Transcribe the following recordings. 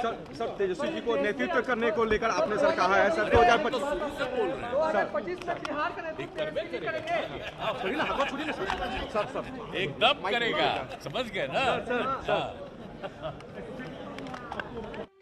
Sir Tejashwi ji को नेतृत्व करने को लेकर आपने सर कहा है सर 2025 में बिहार का नेतृत्व करेंगे। छोड़िए ना, हाथ छोड़िए ना सर एकदम करेगा, समझ गए ना।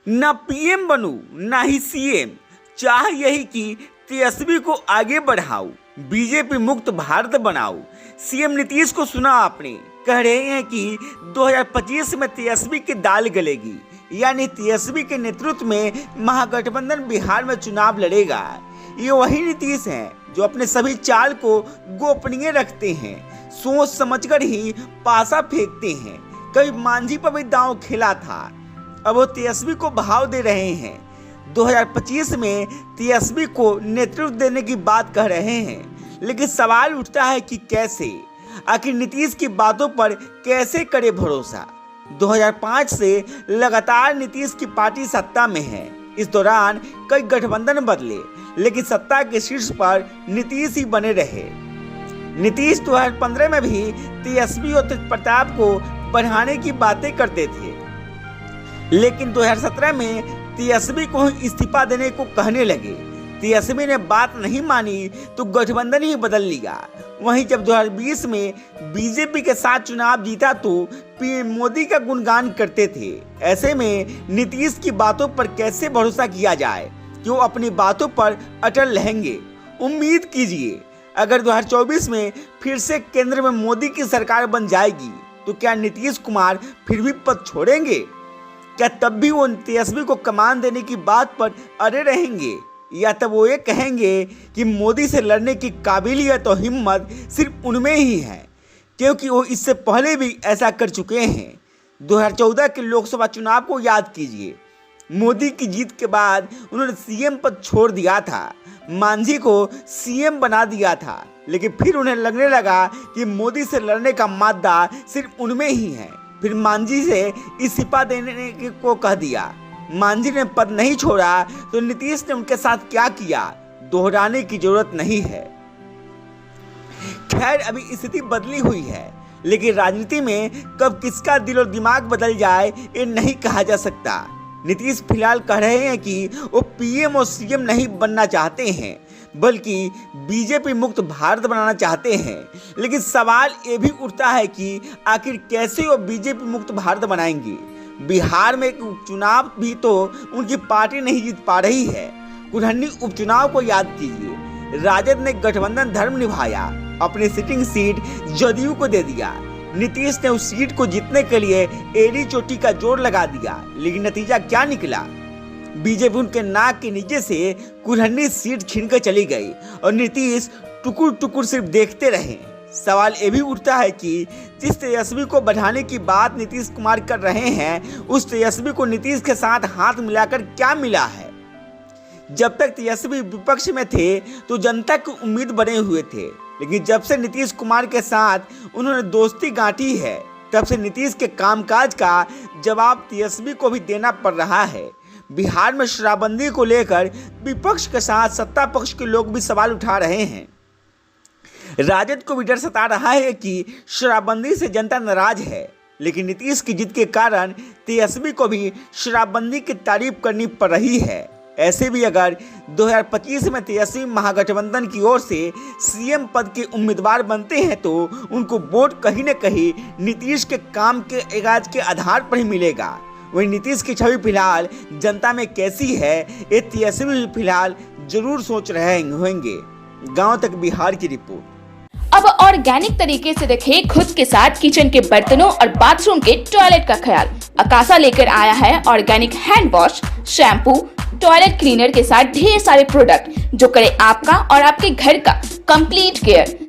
न पीएम बनूं ना ही सीएम, चाह यही कि तेजस्वी को आगे बढ़ाऊं, बीजेपी मुक्त भारत बनाऊं। सीएम नीतीश को सुना आपने, कह रहे हैं कि 2025 में तेजस्वी की दाल गलेगी, यानी तेजस्वी के नेतृत्व में महागठबंधन बिहार में चुनाव लड़ेगा। ये वही नीतीश हैं जो अपने सभी चाल को गोपनीय रखते हैं, सोच समझकर ही पासा फेंकते हैं। कभी मांझी पर भी दांव खेला था, अब वो तेजस्वी को भाव दे रहे हैं। 2025 में तेजस्वी को नेतृत्व देने की बात कह रहे हैं, लेकिन सवाल उठता है कि कैसे, आखिर नीतीश की बातों पर कैसे करे भरोसा। 2005 से लगातार नीतीश की पार्टी सत्ता में है। इस दौरान कई गठबंधन बदले, लेकिन सत्ता के शीर्ष पर नीतीश ही बने रहे। नीतीश 2015 में भी तेजस्वी और तेज प्रताप को बढ़ाने की बातें करते थे, लेकिन 2017 में तेजस्वी को इस्तीफा देने को कहने लगे। तेजस्वी ने बात नहीं मानी तो गठबंधन ही बदल लिया। वहीं जब 2020 में बीजेपी के साथ चुनाव जीता तो पीएम मोदी का गुणगान करते थे। ऐसे में नीतीश की बातों पर कैसे भरोसा किया जाए कि वो अपनी बातों पर अटल रहेंगे। उम्मीद कीजिए, अगर 2024 में फिर से केंद्र में मोदी की सरकार बन जाएगी तो क्या नीतीश कुमार फिर भी पद छोड़ेंगे? क्या तब भी वो तेजस्वी को कमान देने की बात पर अड़े रहेंगे, या तब वो ये कहेंगे कि मोदी से लड़ने की काबिलियत और हिम्मत सिर्फ उनमें ही है, क्योंकि वो इससे पहले भी ऐसा कर चुके हैं। 2014 के लोकसभा चुनाव को याद कीजिए। मोदी की जीत के बाद उन्होंने सीएम पद छोड़ दिया था, मांझी को सीएम बना दिया था, लेकिन फिर उन्हें लगने लगा कि मोदी से लड़ने का मादा सिर्फ उनमें ही है। फिर मांझी से इस्तीफा देने को कह दिया। मांझी ने पद नहीं छोड़ा तो नीतीश ने उनके साथ क्या किया, दोहराने की जरूरत नहीं है। खैर, अभी स्थिति बदली हुई है, लेकिन राजनीति में कब किसका दिल और दिमाग बदल जाए ये नहीं कहा जा सकता। नीतीश फिलहाल कह रहे हैं कि वो पीएम और सीएम नहीं बनना चाहते हैं, बल्कि बीजेपी मुक्त भारत बनाना चाहते हैं। लेकिन सवाल ये भी उठता है कि आखिर कैसे वो बीजेपी मुक्त भारत बनाएंगे। बिहार में उपचुनाव भी तो उनकी पार्टी नहीं जीत पा रही है। कुल्हनी उपचुनाव को याद कीजिए, राजद ने गठबंधन धर्म निभाया, अपनी सिटिंग सीट जदयू को दे दिया। नीतीश ने उस सीट को जीतने के लिए एड़ी चोटी का जोर लगा दिया, लेकिन नतीजा क्या निकला? बीजेपी उनके नाक के नीचे से कुल्हनी सीट छीनकर चली गई और नीतीश टुकुर टुकुर सिर्फ देखते रहे। सवाल ये भी उठता है कि जिस तेजस्वी को बढ़ाने की बात नीतीश कुमार कर रहे हैं, उस तेजस्वी को नीतीश के साथ हाथ मिलाकर क्या मिला है? जब तक तेजस्वी विपक्ष में थे तो जनता की उम्मीद बने हुए थे, लेकिन जब से नीतीश कुमार के साथ उन्होंने दोस्ती गांठी है, तब से नीतीश के कामकाज का जवाब तेजस्वी को भी देना पड़ रहा है। बिहार में शराबबंदी को लेकर विपक्ष के साथ सत्ता पक्ष के लोग भी सवाल उठा रहे हैं। राजद को भी डर सता रहा है कि शराबबंदी से जनता नाराज है, लेकिन नीतीश की जीत के कारण तेजस्वी को भी शराबबंदी की तारीफ करनी पड़ रही है। ऐसे भी अगर 2025 में तेजस्वी महागठबंधन की ओर से सीएम पद के उम्मीदवार बनते हैं तो उनको वोट कहीं न कहीं नीतीश के काम के एगाज के आधार पर ही मिलेगा। वही नीतीश की छवि फिलहाल जनता में कैसी है, ये तेजस्वी फिलहाल जरूर सोच रहे होंगे। गांव तक बिहार की रिपोर्ट। अब ऑर्गेनिक तरीके से रखें खुद के साथ किचन के बर्तनों और बाथरूम के टॉयलेट का ख्याल। अकासा लेकर आया है organic hand wash, shampoo, toilet cleaner के साथ ढेर सारे प्रोडक्ट जो करे आपका और आपके घर का कंप्लीट केयर।